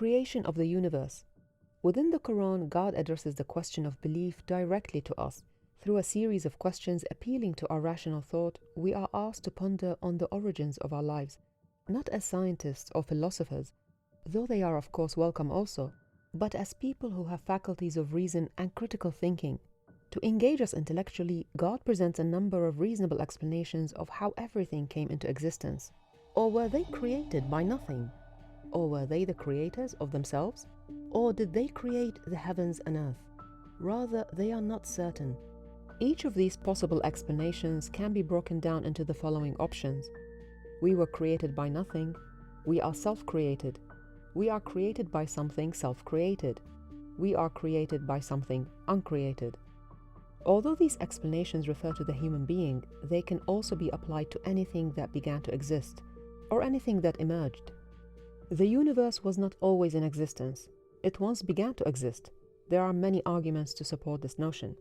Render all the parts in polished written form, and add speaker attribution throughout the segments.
Speaker 1: creation of the universe. Within the Quran, God addresses the question of belief directly to us. Through a series of questions appealing to our rational thought, we are asked to ponder on the origins of our lives, not as scientists or philosophers, though they are of course welcome also, but as people who have faculties of reason and critical thinking. To engage us intellectually, God presents a number of reasonable explanations of how everything came into existence. Or were they created by nothing? Or were they the creators of themselves? Or did they create the heavens and earth? Rather, they are not certain. Each of these possible explanations can be broken down into the following options. We were created by nothing. We are self-created. We are created by something self-created. We are created by something uncreated. Although these explanations refer to the human being, they can also be applied to anything that began to exist, or anything that emerged. The universe was not always in existence. It once began to exist. There are many arguments to support this notion.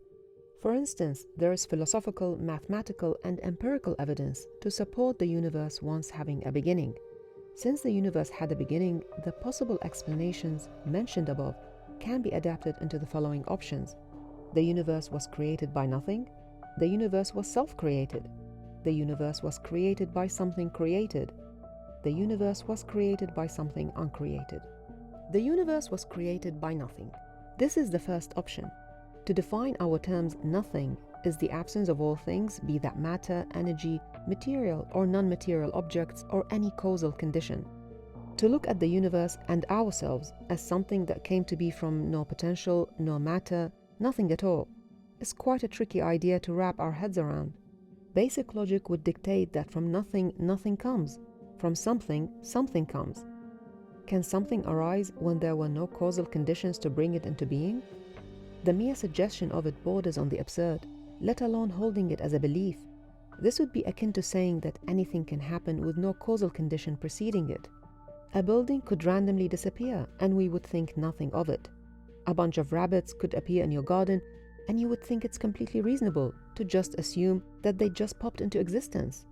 Speaker 1: For instance, there is philosophical, mathematical, and empirical evidence to support the universe once having a beginning. Since the universe had a beginning, the possible explanations mentioned above can be adapted into the following options. The universe was created by nothing. The universe was self-created. The universe was created by something created. The universe was created by something uncreated. The universe was created by nothing. This is the first option. To define our terms, nothing is the absence of all things, be that matter, energy, material or non-material objects, or any causal condition. To look at the universe and ourselves as something that came to be from no potential, no matter, nothing at all, is quite a tricky idea to wrap our heads around. Basic logic would dictate that from nothing, nothing comes. From something, something comes. Can something arise when there were no causal conditions to bring it into being? The mere suggestion of it borders on the absurd, let alone holding it as a belief. This would be akin to saying that anything can happen with no causal condition preceding it. A building could randomly disappear and we would think nothing of it. A bunch of rabbits could appear in your garden and you would think it's completely reasonable to just assume that they just popped into existence.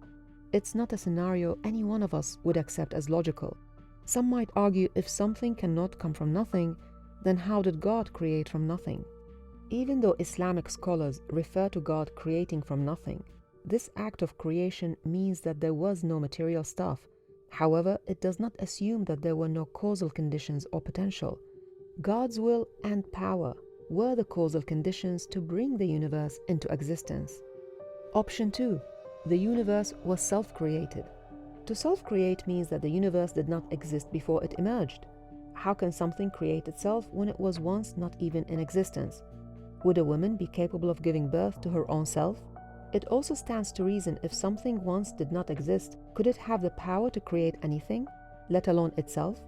Speaker 1: It's not a scenario any one of us would accept as logical. Some might argue if something cannot come from nothing, then how did God create from nothing? Even though Islamic scholars refer to God creating from nothing, this act of creation means that there was no material stuff. However, it does not assume that there were no causal conditions or potential. God's will and power were the causal conditions to bring the universe into existence. Option 2. The universe was self-created. To self-create means that the universe did not exist before it emerged. How can something create itself when it was once not even in existence? Would a woman be capable of giving birth to her own self? It also stands to reason if something once did not exist, could it have the power to create anything, let alone itself?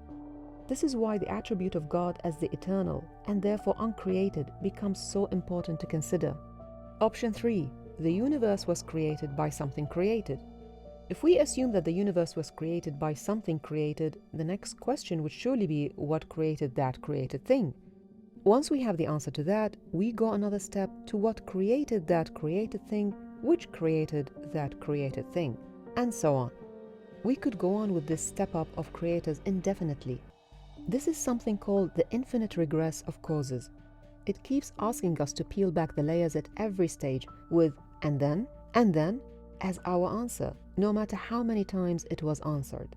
Speaker 1: This is why the attribute of God as the eternal and therefore uncreated becomes so important to consider. Option 3. The universe was created by something created. If we assume that the universe was created by something created, the next question would surely be what created that created thing? Once we have the answer to that, we go another step to what created that created thing, which created that created thing, and so on. We could go on with this step up of creators indefinitely. This is something called the infinite regress of causes. It keeps asking us to peel back the layers at every stage with and then as our answer, no matter how many times it was answered.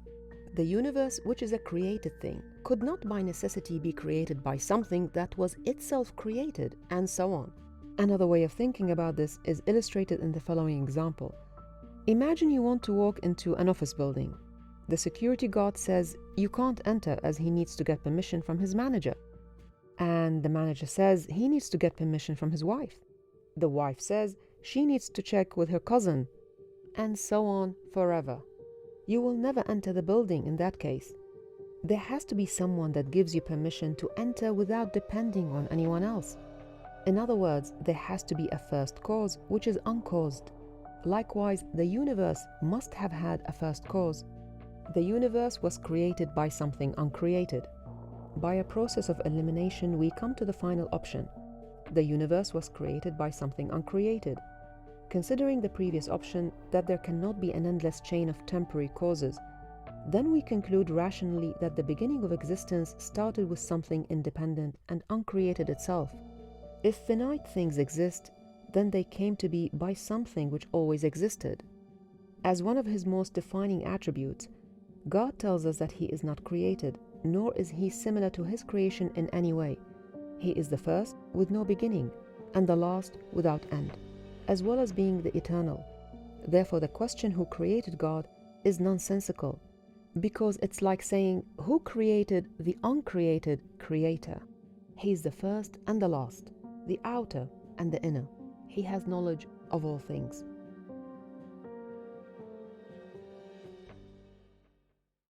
Speaker 1: The universe, which is a created thing, could not by necessity be created by something that was itself created, and so on. Another way of thinking about this is illustrated in the following example. Imagine you want to walk into an office building. The security guard says you can't enter as he needs to get permission from his manager. And the manager says he needs to get permission from his wife. The wife says she needs to check with her cousin, and so on forever. You will never enter the building in that case. There has to be someone that gives you permission to enter without depending on anyone else. In other words, there has to be a first cause, which is uncaused. Likewise, the universe must have had a first cause. The universe was created by something uncreated. By a process of elimination, we come to the final option. The universe was created by something uncreated. Considering the previous option, that there cannot be an endless chain of temporary causes, then we conclude rationally that the beginning of existence started with something independent and uncreated itself. If finite things exist, then they came to be by something which always existed. As one of his most defining attributes, God tells us that he is not created, nor is he similar to his creation in any way. He is the first with no beginning, and the last without end, as well as being the eternal. Therefore, the question who created God is nonsensical, because it's like saying who created the uncreated creator. He is the first and the last, the outer and the inner. He has knowledge of all things.